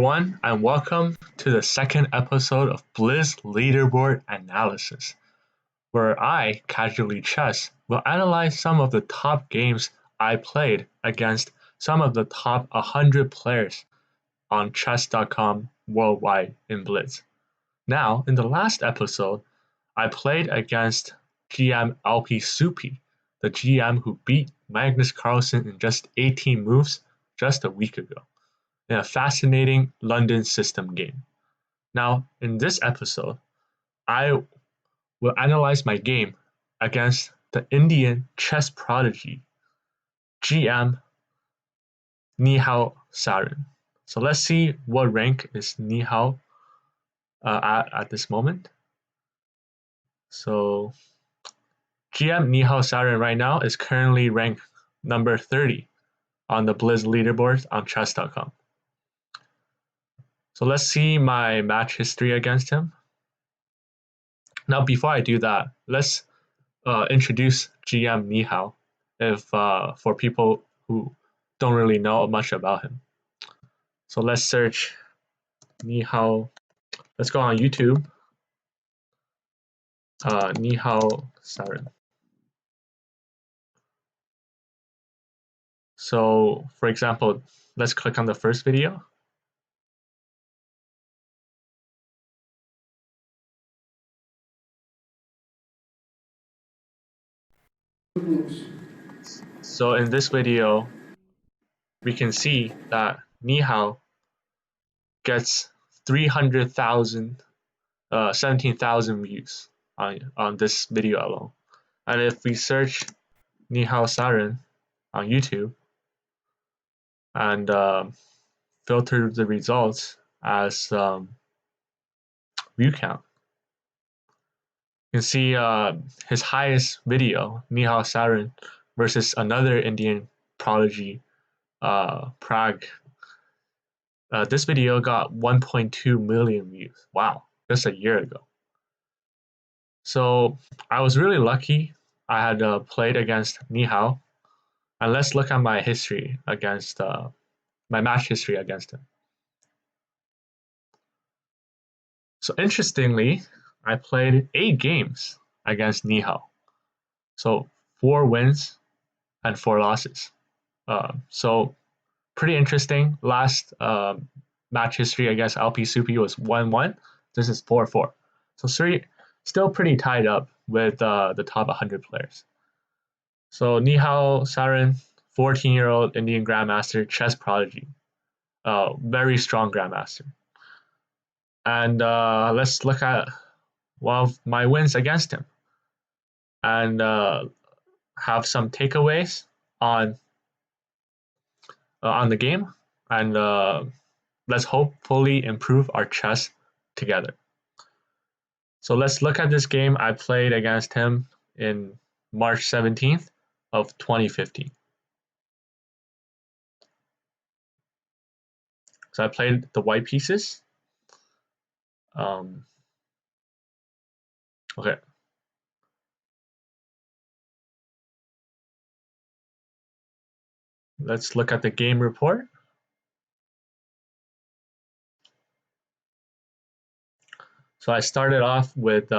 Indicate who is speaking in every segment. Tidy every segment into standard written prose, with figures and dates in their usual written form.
Speaker 1: everyone, and welcome to the second episode of Blitz Leaderboard Analysis, where I, Casually Chess, will analyze some of the top games I played against some of the top 100 players on chess.com worldwide in Blitz. Now, in the last episode, I played against GM LP Soupy, the GM who beat Magnus Carlsen in just 18 moves just a week ago, in a fascinating London system game. Now, in this episode, I will analyze my game against the Indian chess prodigy, GM Nihal Sarin. So let's see what rank is Nihal at this moment. So GM Nihal Sarin right now is currently ranked number 30 on the Blitz leaderboard on chess.com. So let's see my match history against him. Now, before I do that, let's introduce GM Nihal for people who don't really know much about him. So let's search Nihal. Let's go on YouTube. Nihal Sarin. So, for example, let's click on the first video. So in this video, we can see that Nihal gets 300,000, 17,000 views on this video alone. And if we search Nihal Sarin on YouTube and filter the results as view count, you can see his highest video, Nihal Sarin versus another Indian prodigy, Prague. This video got 1.2 million views. Wow, just a year ago. So I was really lucky. I had played against Nihal, and let's look at my history against my match history against him. So interestingly, I played 8 games against Nihal. So 4 wins and 4 losses. So pretty interesting. Last match history against LP Soupy was 1-1. This is 4-4. So still pretty tied up with the top 100 players. So Nihal Sarin, 14-year-old Indian Grandmaster, chess prodigy. Very strong Grandmaster. And let's look at one of my wins against him and have some takeaways on the game, and let's hopefully improve our chess together. So let's look at this game I played against him in March 17th of 2015. So I played the white pieces. Okay. Let's look at the game report. So I started off with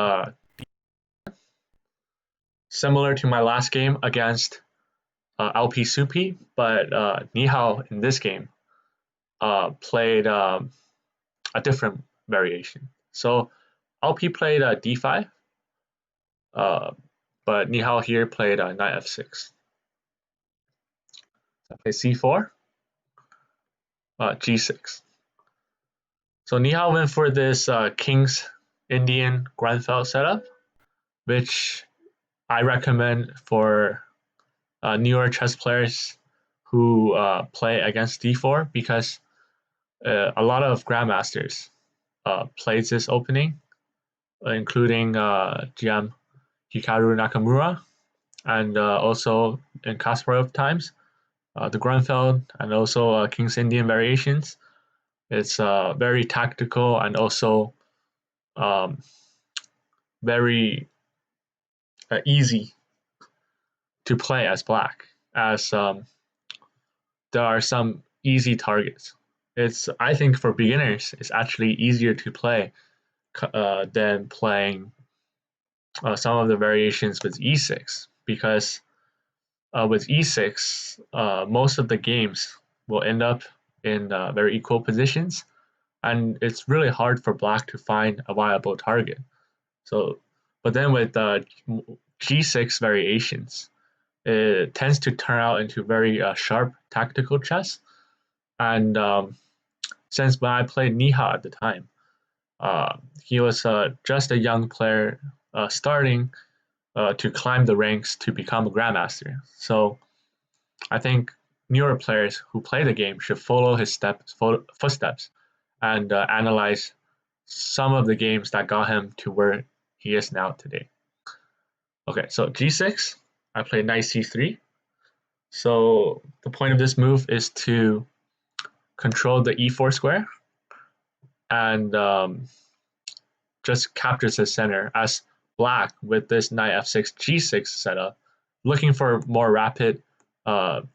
Speaker 1: similar to my last game against LP Soupy, but Nihal in this game played a different variation. So LP played d5, but Nihal here played knight f6. So I played c4, g6. So Nihal went for this King's Indian Grenfell setup, which I recommend for newer chess players who play against d4, because a lot of grandmasters played this opening, including GM Hikaru Nakamura, and also in Kasparov times, the Grenfell and also King's Indian variations. It's very tactical and also very easy to play as black, as there are some easy targets I think for beginners, it's actually easier to play than playing some of the variations with e6 because with e6, most of the games will end up in very equal positions, and it's really hard for black to find a viable target. So, but then with g6 variations, it tends to turn out into very sharp tactical chess. And since when I played Niha at the time, he was just a young player starting to climb the ranks to become a Grandmaster. So I think newer players who play the game should follow his footsteps and analyze some of the games that got him to where he is now today. Okay, so g6, I played knight c3. So the point of this move is to control the e4 square and just captures the center as black with this knight f6 g6 setup, looking for more rapid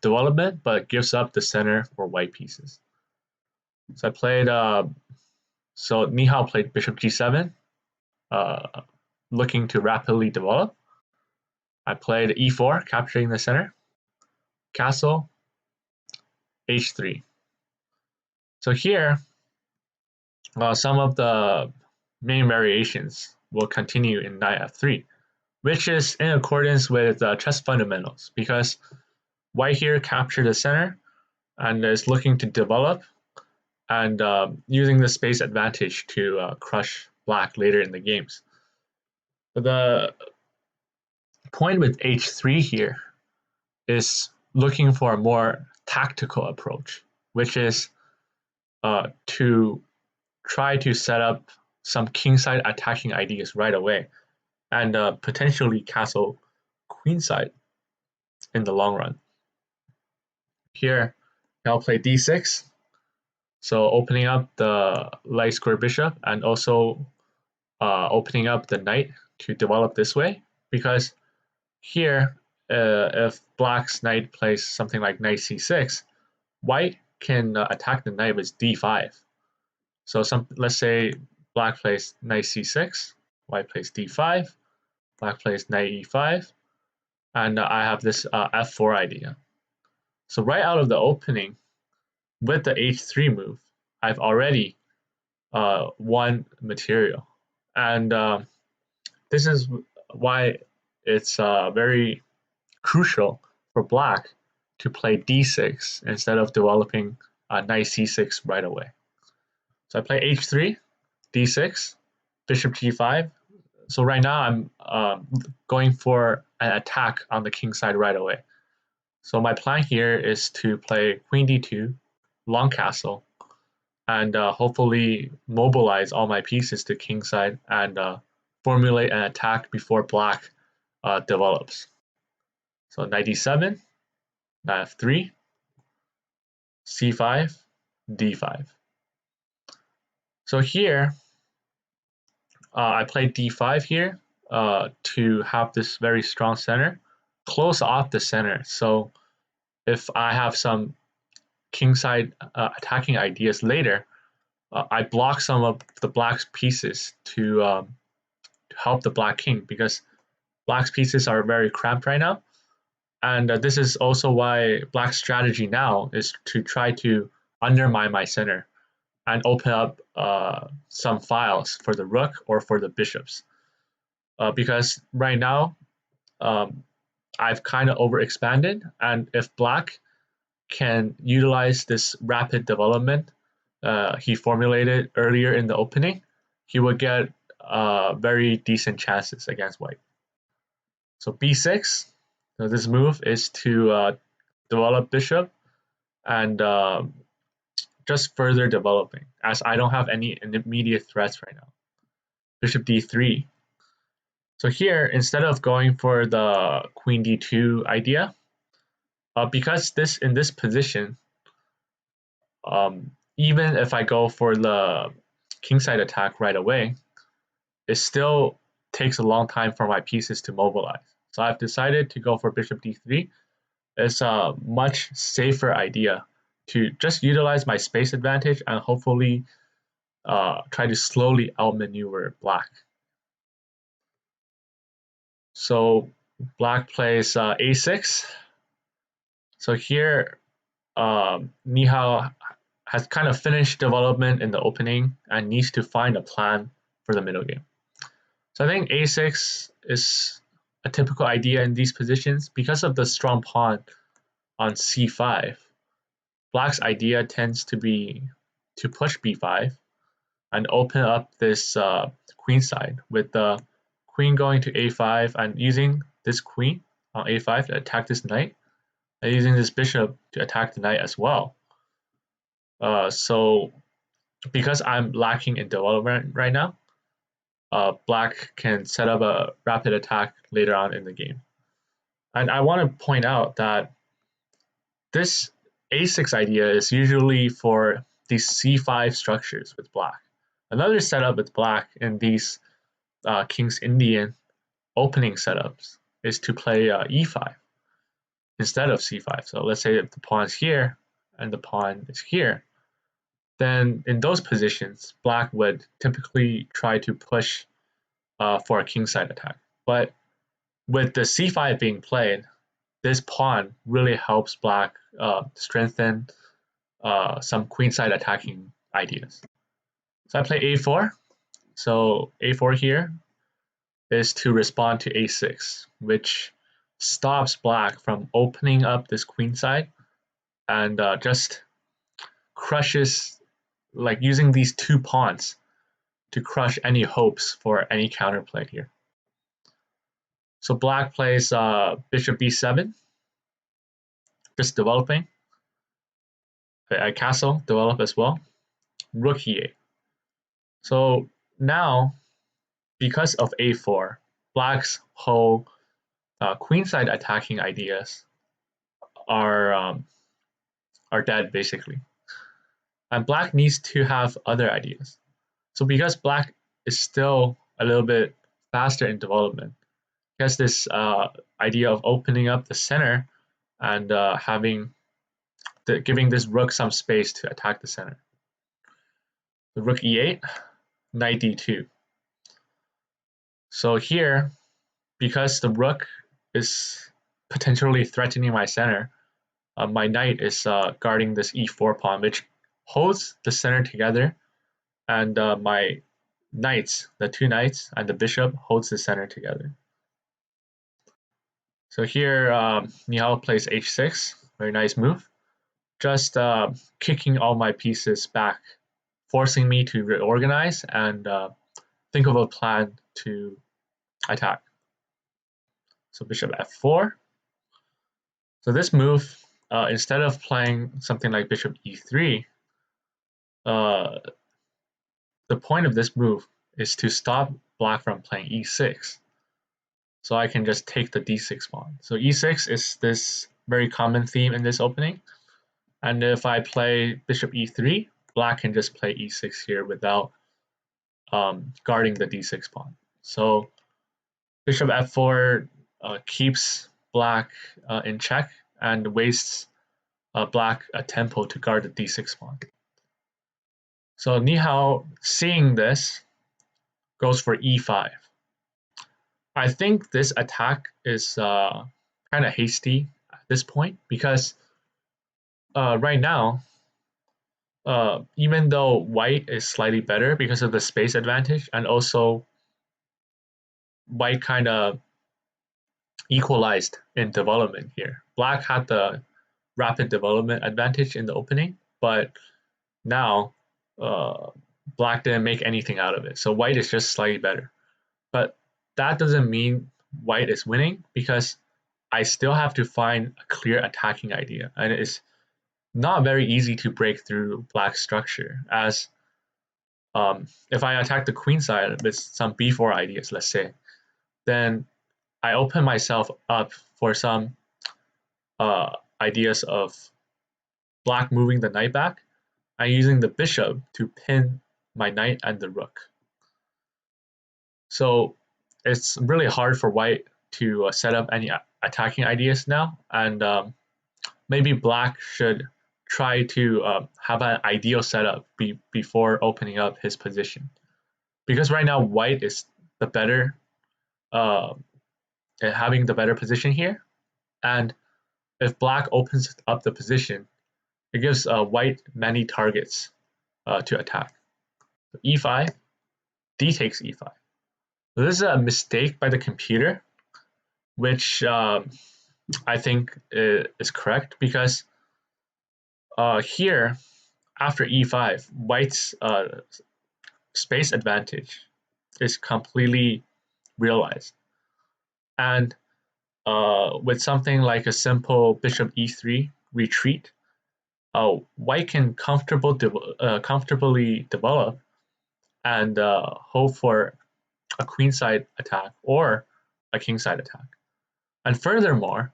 Speaker 1: development, but gives up the center for white pieces. So I played, so Nihao played bishop g7, looking to rapidly develop. I played e4, capturing the center, castle, h3. So here, some of the main variations will continue in knight f3, which is in accordance with chess fundamentals because white here captured the center and is looking to develop and using the space advantage to crush black later in the games. But the point with h3 here is looking for a more tactical approach, which is to try to set up some kingside attacking ideas right away and potentially castle queenside in the long run. Here, I'll play d6, so opening up the light square bishop and also opening up the knight to develop this way, because here, if black's knight plays something like knight c6, white can attack the knight with d5. So let's say black plays knight c6, white plays d5, black plays knight e5, and I have this f4 idea. So right out of the opening, with the h3 move, I've already won material. And this is why it's very crucial for black to play d6 instead of developing knight c6 right away. So I play h3, d6, bishop g5. So right now I'm going for an attack on the king side right away. So my plan here is to play queen d2, long castle, and hopefully mobilize all my pieces to king side and formulate an attack before black develops. So knight d7, knight f3, c5, d5. So here, I played d5 here to have this very strong center, close off the center. So if I have some kingside attacking ideas later, I block some of the black's pieces to help the black king because black's pieces are very cramped right now. And this is also why black's strategy now is to try to undermine my center and open up some files for the rook or for the bishops. Because right now, I've kind of overexpanded, and if black can utilize this rapid development he formulated earlier in the opening, he would get very decent chances against white. So b6, so this move is to develop bishop and just further developing, as I don't have any immediate threats right now. Bishop d3. So here, instead of going for the queen d2 idea, because in this position, even if I go for the kingside attack right away, it still takes a long time for my pieces to mobilize. So I've decided to go for bishop d3. It's a much safer idea to just utilize my space advantage and hopefully try to slowly outmaneuver black. So black plays a6. So here Nihao has kind of finished development in the opening and needs to find a plan for the middle game. So I think a6 is a typical idea in these positions because of the strong pawn on c5. Black's idea tends to be to push b5 and open up this queen side with the queen going to a5 and using this queen on a5 to attack this knight and using this bishop to attack the knight as well. So because I'm lacking in development right now, black can set up a rapid attack later on in the game. And I want to point out that this a6 idea is usually for these c5 structures with black. Another setup with black in these King's Indian opening setups is to play e5 instead of c5. So let's say if the pawn is here and the pawn is here, then in those positions, black would typically try to push for a kingside attack. But with the c5 being played, this pawn really helps black strengthen some queenside attacking ideas. So I play a4. So a4 here is to respond to a6, which stops black from opening up this queenside and just crushes, like using these two pawns to crush any hopes for any counterplay here. So black plays bishop b7, just developing. A castle develop as well. Rook e8. So now, because of a4, black's whole queenside attacking ideas are dead basically, and black needs to have other ideas. So because black is still a little bit faster in development, he has this idea of opening up the center and giving this rook some space to attack the center. The rook e8, knight d2. So here, because the rook is potentially threatening my center, my knight is guarding this e4 pawn, which holds the center together, and my knights, the two knights and the bishop, holds the center together. So here, Nihao plays h6, very nice move, just kicking all my pieces back, forcing me to reorganize and think of a plan to attack. So bishop f4. So this move, instead of playing something like bishop e3, the point of this move is to stop black from playing e6. So I can just take the d6 pawn. So e6 is this very common theme in this opening. And if I play bishop e3, black can just play e6 here without guarding the d6 pawn. So bishop f4 keeps black in check and wastes black a tempo to guard the d6 pawn. So Nihao, seeing this, goes for e5. I think this attack is kind of hasty at this point because right now, even though white is slightly better because of the space advantage, and also white kind of equalized in development here. Black had the rapid development advantage in the opening, but now black didn't make anything out of it. So white is just slightly better. But that doesn't mean white is winning because I still have to find a clear attacking idea. And it's not very easy to break through black structure, as if I attack the queen side with some b4 ideas, let's say, then I open myself up for some ideas of black moving the knight back and using the bishop to pin my knight and the rook. So it's really hard for white to set up any attacking ideas now, and maybe black should try to have an ideal setup before opening up his position. Because right now white is the better, uh, having the better position here. And if black opens up the position, it gives white many targets to attack. So e5, d takes e5. So this is a mistake by the computer, which I think is correct because here, after e5, white's space advantage is completely realized. And with something like a simple bishop e3 retreat, white can comfortably develop and hope for a queenside attack or a kingside attack. And furthermore,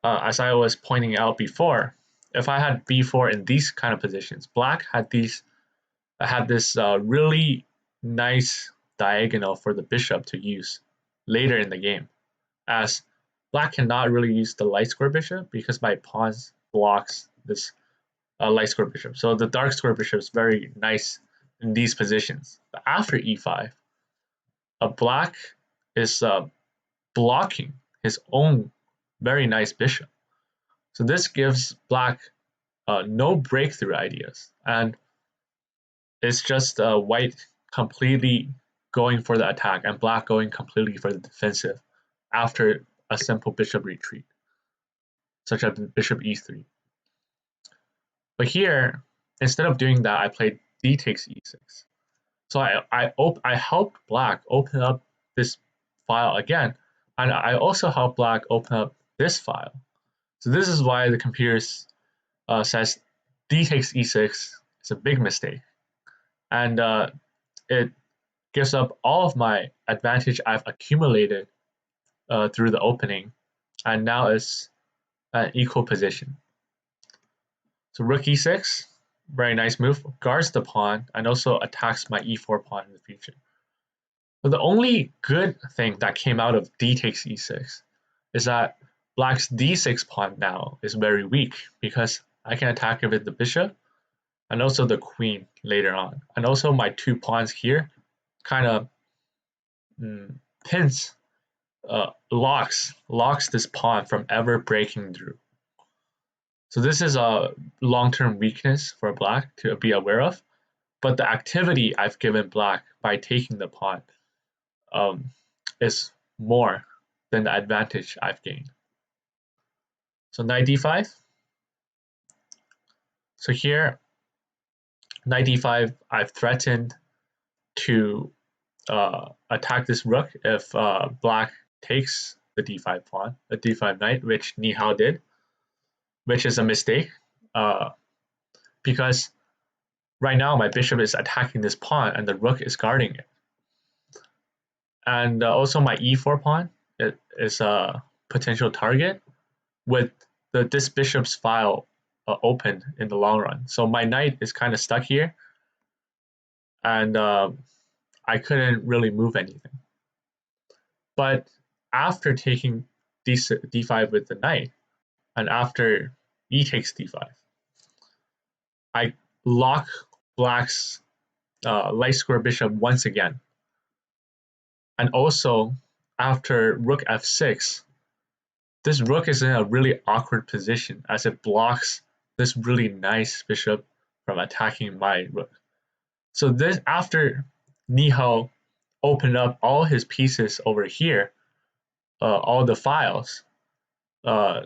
Speaker 1: as I was pointing out before, if I had b4 in these kind of positions, black had this really nice diagonal for the bishop to use later in the game, as black cannot really use the light square bishop because my pawns blocks this light square bishop. So the dark square bishop is very nice in these positions. But after e5, black is blocking his own very nice bishop. So this gives black no breakthrough ideas, and it's just white completely going for the attack and black going completely for the defensive after a simple bishop retreat, such as bishop e3. But here, instead of doing that, I played d takes e6. So I helped black open up this file again, and I also helped black open up this file. So this is why the computer says d takes e6 is a big mistake, and it gives up all of my advantage I've accumulated through the opening, and now it's an equal position. So rook e6, very nice move, guards the pawn and also attacks my e4 pawn in the future. But the only good thing that came out of d takes e6 is that black's d6 pawn now is very weak because I can attack it with the bishop and also the queen later on. And also my two pawns here kind of pins, locks this pawn from ever breaking through. So this is a long-term weakness for black to be aware of, but the activity I've given black by taking the pawn is more than the advantage I've gained. So knight d5. So here, knight d5, I've threatened to attack this rook if black takes the d5 pawn, the d5 knight, which Ni Hao did, which is a mistake because right now my bishop is attacking this pawn and the rook is guarding it. And also my e4 pawn is a potential target with this bishop's file open in the long run. So my knight is kind of stuck here, and I couldn't really move anything. But after taking d5 with the knight, and after e takes d5, I lock black's light square bishop once again. And also, after rook f6, this rook is in a really awkward position as it blocks this really nice bishop from attacking my rook. So this, after Ni Hao opened up all his pieces over here, all the files,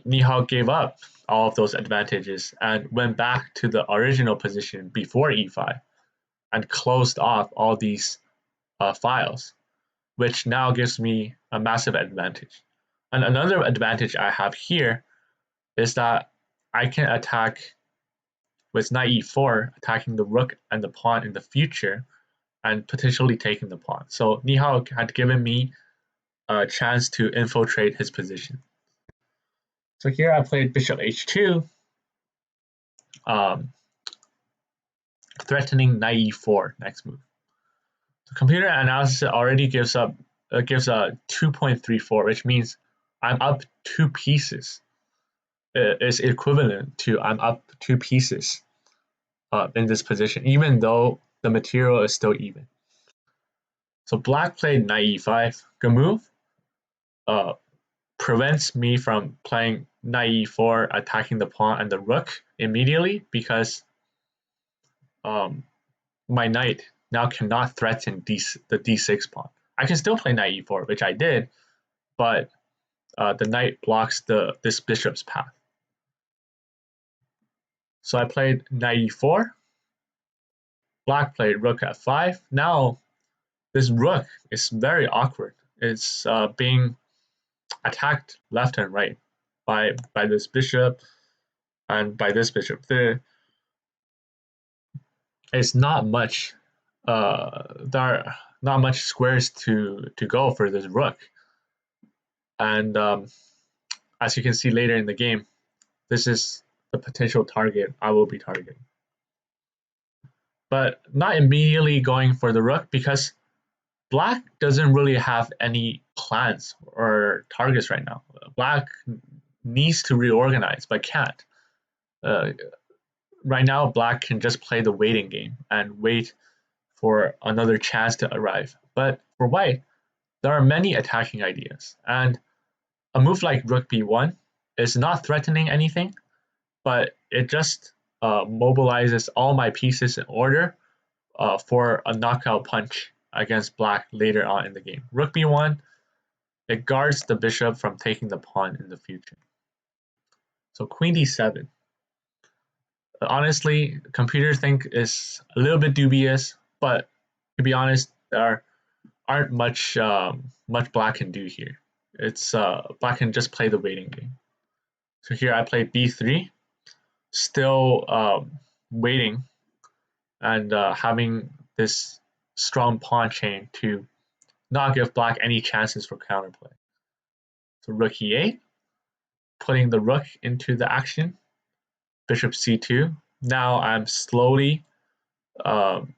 Speaker 1: Ni Hao gave up all of those advantages and went back to the original position before e5 and closed off all these files, which now gives me a massive advantage. And another advantage I have here is that I can attack with knight e4, attacking the rook and the pawn in the future and potentially taking the pawn. So Ni Hao had given me a chance to infiltrate his position. So here I played bishop h2, threatening knight e4 next move. So computer analysis already gives a 2.34, which means I'm up 2 pieces is equivalent to I'm up 2 pieces in this position, even though the material is still even. So black played knight e5. Good move. Uh, Prevents me from playing knight e4, attacking the pawn and the rook immediately because um, my knight now cannot threaten the d6 pawn. I can still play knight e4, which I did, but the knight blocks this bishop's path. So I played knight e4. Black played rook f5. Now this rook is very awkward. It's being attacked left and right by this bishop and by this bishop. There is not much. There are not much squares to go for this rook, and as you can see later in the game, this is the potential target I will be targeting. But not immediately going for the rook because black doesn't really have any plans or targets right now. Black needs to reorganize but can't. Uh, right now, black can just play the waiting game and wait for another chance to arrive. But for white, there are many attacking ideas, and a move like rook b1 is not threatening anything, but it just mobilizes all my pieces in order for a knockout punch against black later on in the game. Rook b1, it guards the bishop from taking the pawn in the future. So queen d7. Honestly, computers think is a little bit dubious, but to be honest, there aren't much black can do here. It's black can just play the waiting game. So here I play b3, still waiting and having this strong pawn chain to not give black any chances for counterplay. So rook e8, putting the rook into the action. Bishop c2. Now I'm slowly um,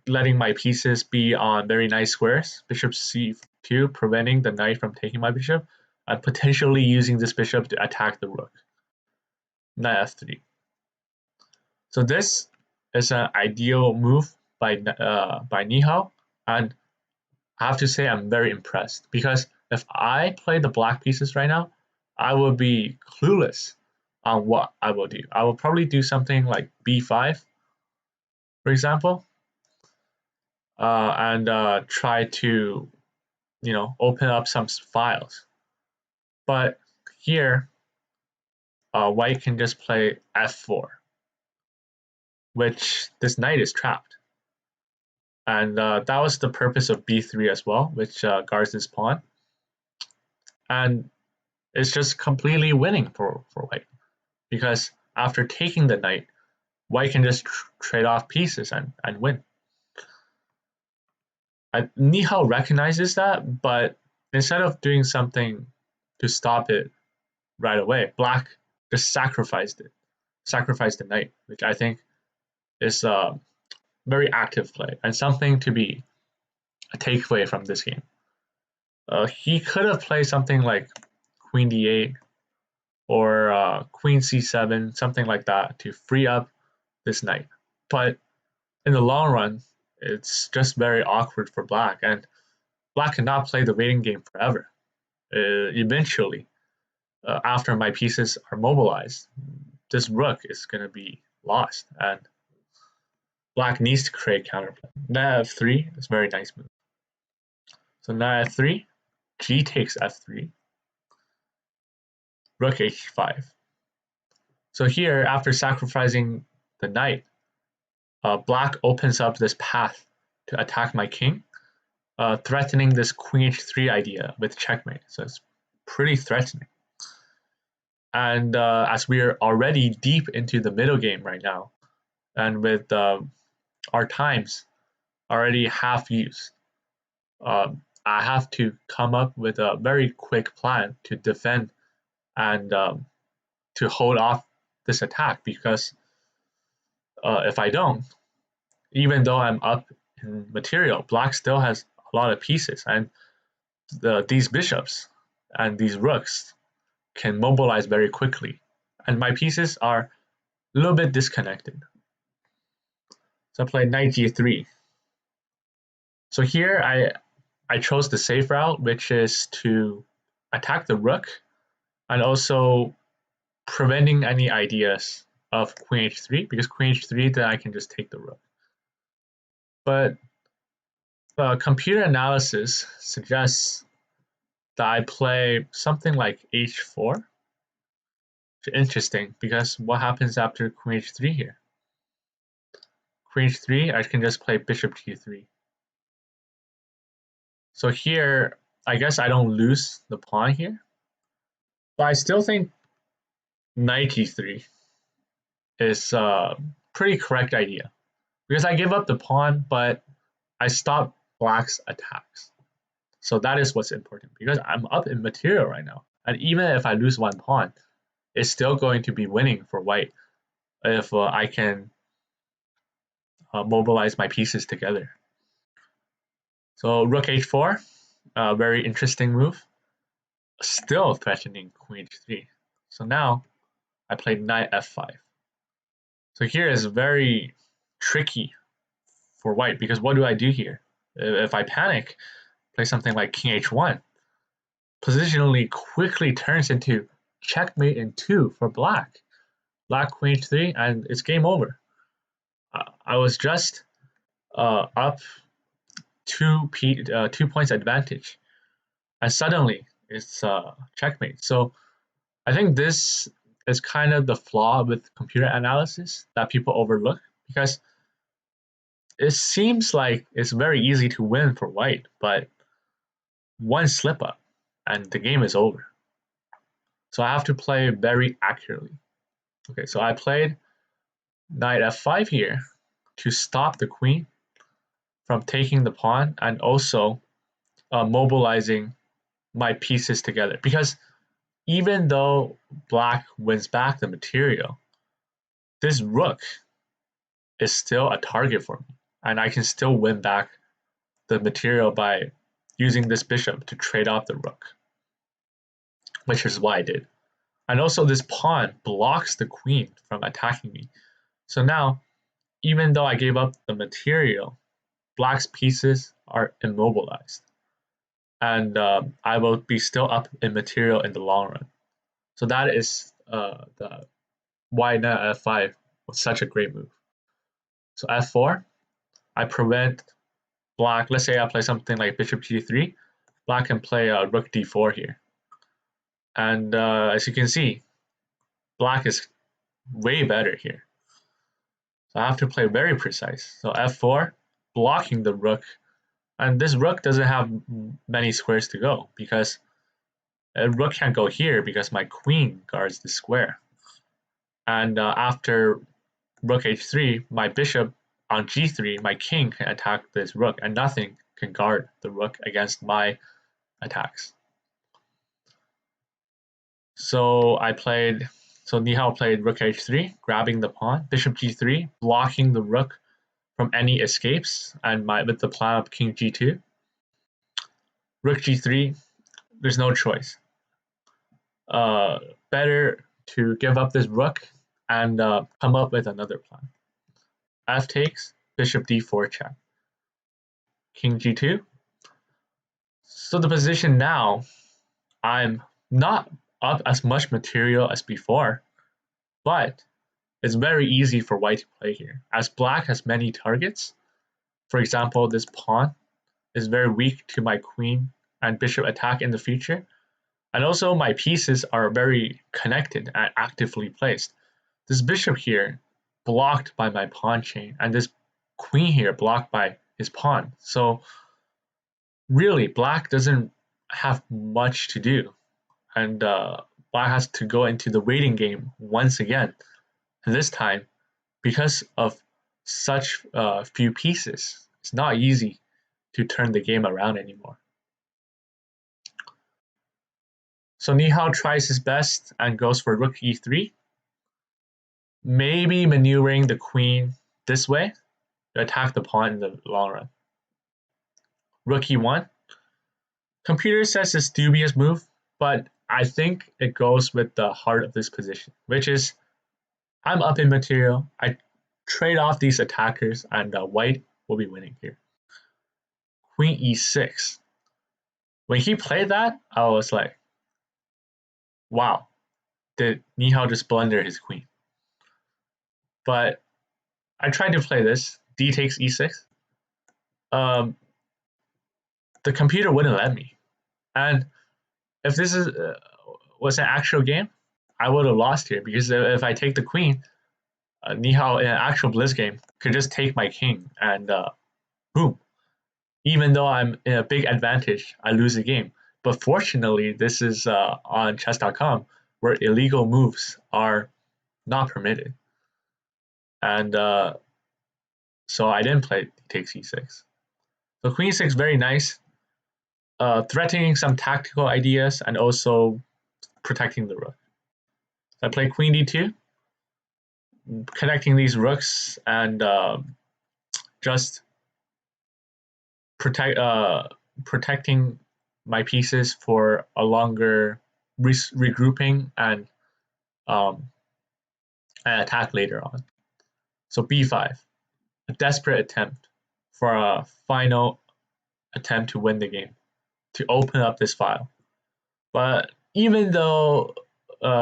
Speaker 1: letting my pieces be on very nice squares. Bishop c2, preventing the knight from taking my bishop. I'm potentially using this bishop to attack the rook. Knight f3. So this is an ideal move by Nihao, and I have to say I'm very impressed because if I play the black pieces right now, I will be clueless on what I will do. I will probably do something like b5, for example, and try to open up some files. But here, white can just play f4, which this knight is trapped. And that was the purpose of b3 as well, which guards this pawn. And it's just completely winning for white because after taking the knight, white can just trade off pieces and win. Nihao recognizes that, but instead of doing something to stop it right away, black just sacrificed the knight, which I think is a very active play and something to be a takeaway from this game. He could have played something like queen d8 or queen c7, something like that to free up this knight. But in the long run, it's just very awkward for black, and black cannot play the waiting game forever. Eventually, after my pieces are mobilized, this rook is going to be lost, and black needs to create counterplay. Knight f3 is a very nice move. So knight f3, g takes f3, rook h5. So here, after sacrificing the knight, black opens up this path to attack my king, threatening this queen h3 idea with checkmate. So it's pretty threatening. And as we are already deep into the middle game right now, and with our times already half used, I have to come up with a very quick plan to defend and to hold off this attack because if I don't, even though I'm up in material, black still has a lot of pieces, and these bishops and these rooks can mobilize very quickly and my pieces are a little bit disconnected. So I played knight g3. So here I chose the safe route, which is to attack the rook and also preventing any ideas of queen h3, because queen h3, then I can just take the rook. But computer analysis suggests that I play something like h4. Interesting, because what happens after queen h3 here? Queen h3, I can just play bishop g3. So here, I guess I don't lose the pawn here, but I still think knight g3 is a pretty correct idea, because I give up the pawn, but I stop black's attacks. So that is what's important, because I'm up in material right now, and even if I lose one pawn, it's still going to be winning for white if I can mobilize my pieces together. So rook h4, a very interesting move, still threatening queen h3. So now I played knight f5. So here is very tricky for white, because what do I do here? If I panic, play something like king h1, positionally quickly turns into checkmate in 2 for black. Black queen h3, and it's game over. I was just up 2 points advantage, and suddenly it's checkmate. So I think this is kind of the flaw with computer analysis that people overlook, because it seems like it's very easy to win for white, but one slip up and the game is over. So I have to play very accurately. Okay, so I played knight f5 here to stop the queen from taking the pawn and also mobilizing my pieces together. Because even though black wins back the material, this rook is still a target for me, and I can still win back the material by using this bishop to trade off the rook, which is what I did. And also this pawn blocks the queen from attacking me. So now, even though I gave up the material, black's pieces are immobilized, and I will be still up in material in the long run. So that is the why knight f5 was such a great move. So f4, I prevent black. Let's say I play something like bishop g3. Black can play rook d4 here, and as you can see, black is way better here. So I have to play very precise. So f4, blocking the rook, and this rook doesn't have many squares to go, because a rook can't go here because my queen guards the square. And after rook h3, my bishop on g3, my king can attack this rook, and nothing can guard the rook against my attacks. So Nihao played rook h3, grabbing the pawn, bishop g3, blocking the rook from any escapes, and with the plan of king g2. Rook g3, there's no choice. Better to give up this rook and come up with another plan. F takes, bishop d4 check. King g2. So the position now, I'm not up as much material as before, but it's very easy for white to play here, as black has many targets. For example, this pawn is very weak to my queen and bishop attack in the future. And also my pieces are very connected and actively placed. This bishop here blocked by my pawn chain, and this queen here blocked by his pawn. So really, black doesn't have much to do, and black has to go into the waiting game once again. And this time, because of such few pieces, it's not easy to turn the game around anymore. So Nihao tries his best and goes for rook e3, maybe maneuvering the queen this way to attack the pawn in the long run. Rook e1. Computer says it's dubious move, but I think it goes with the heart of this position, which is I'm up in material. I trade off these attackers, and white will be winning here. Queen e6. When he played that, I was like, wow, did Nihao just blunder his queen? But I tried to play this, d takes e6. Um, the computer wouldn't let me. And if this was an actual game, I would have lost here because if I take the queen, Nihao in an actual Blitz game could just take my king and boom. Even though I'm in a big advantage, I lose the game. But fortunately, this is on chess.com where illegal moves are not permitted. And so I didn't play takes e6. So queen e6, very nice, threatening some tactical ideas and also protecting the rook. So I play queen d2, connecting these rooks and just protecting my pieces for a longer regrouping and an attack later on. So b5, a desperate attempt for a final attempt to win the game, to open up this file. But even though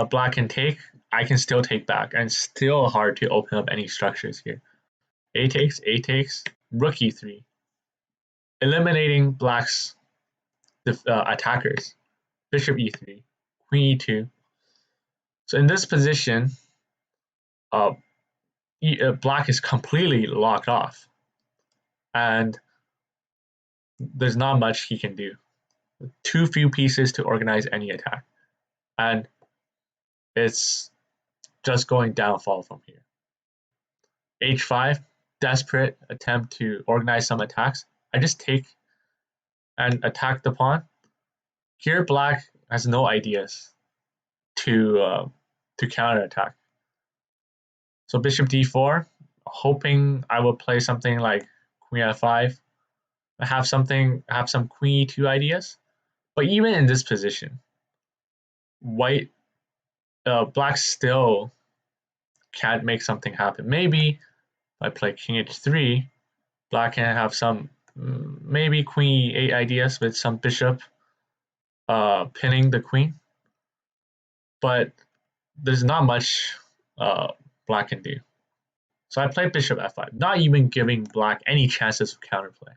Speaker 1: black can take, I can still take back, and still hard to open up any structures here. A takes, rook e3, eliminating black's attackers. Bishop e3, queen e2. So in this position, black is completely locked off, and there's not much he can do. Too few pieces to organize any attack, and it's just going downfall from here. h5, desperate attempt to organize some attacks. I just take and attack the pawn. Here, black has no ideas to counterattack. So bishop d4, hoping I will play something like queen f5, have some queen e2 ideas. But even in this position, black still can't make something happen. Maybe if I play king h3, black can have some maybe queen e8 ideas with some bishop pinning the queen. But there's not much black can do. So I play bishop f5, not even giving black any chances of counterplay.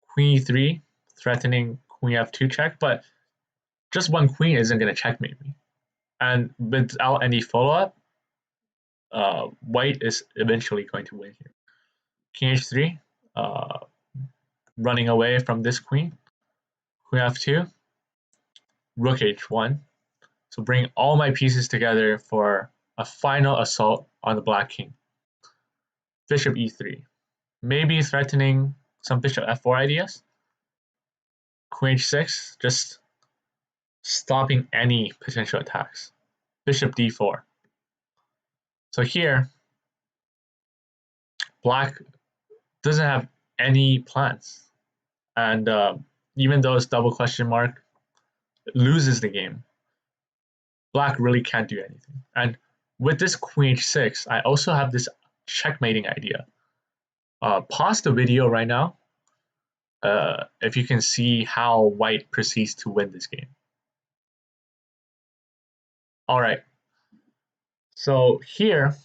Speaker 1: Queen e3, threatening queen f2 check, but just one queen isn't going to checkmate me. And without any follow-up, white is eventually going to win here. King h3, running away from this queen. Queen f2, rook h1. So bring all my pieces together for a final assault on the black king. Bishop e3, maybe threatening some bishop f4 ideas. Queen h6, just stopping any potential attacks. Bishop d4. So here, black doesn't have any plans, and even though it's double question mark, loses the game. Black really can't do anything. And with this queen h6, I also have this checkmating idea. Pause the video right now if you can see how white proceeds to win this game. All right. So here,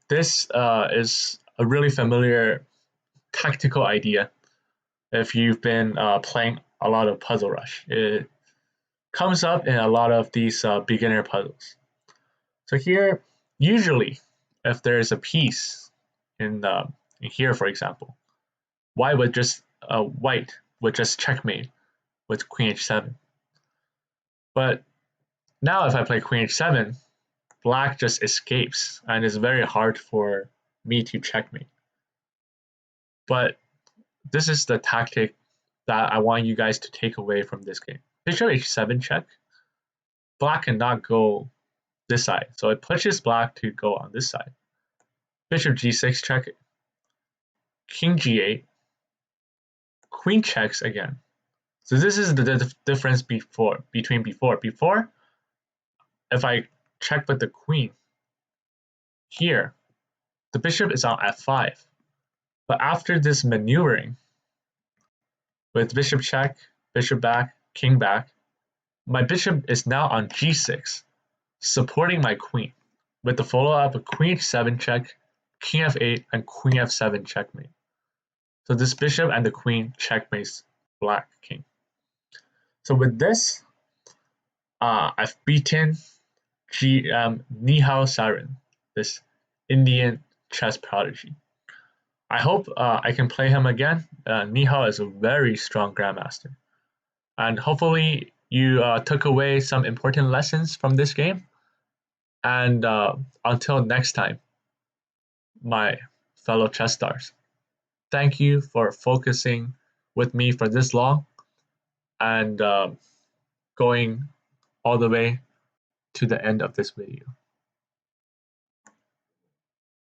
Speaker 1: this is a really familiar tactical idea if you've been playing a lot of Puzzle Rush. It comes up in a lot of these beginner puzzles. So here, usually, if there's a piece in here, for example, white would just checkmate with queen h7. But now if I play queen h7, black just escapes, and it's very hard for me to checkmate. But this is the tactic that I want you guys to take away from this game. Bishop h7 check. Black cannot go this side, so it pushes black to go on this side. Bishop g6 check. King g8. Queen checks again. So this is the difference between before. Before, if I check with the queen here, the bishop is on f5. But after this maneuvering, with bishop check, bishop back, king back, my bishop is now on g6, supporting my queen, with the follow-up of queen h7 check, king f8, and queen f7 checkmate. So this bishop and the queen checkmates black king. So with this, I've beaten Nihao Sarin, this Indian chess prodigy. I hope I can play him again. Nihao is a very strong grandmaster. And hopefully you took away some important lessons from this game. And until next time, my fellow chess stars, thank you for focusing with me for this long and going all the way to the end of this video.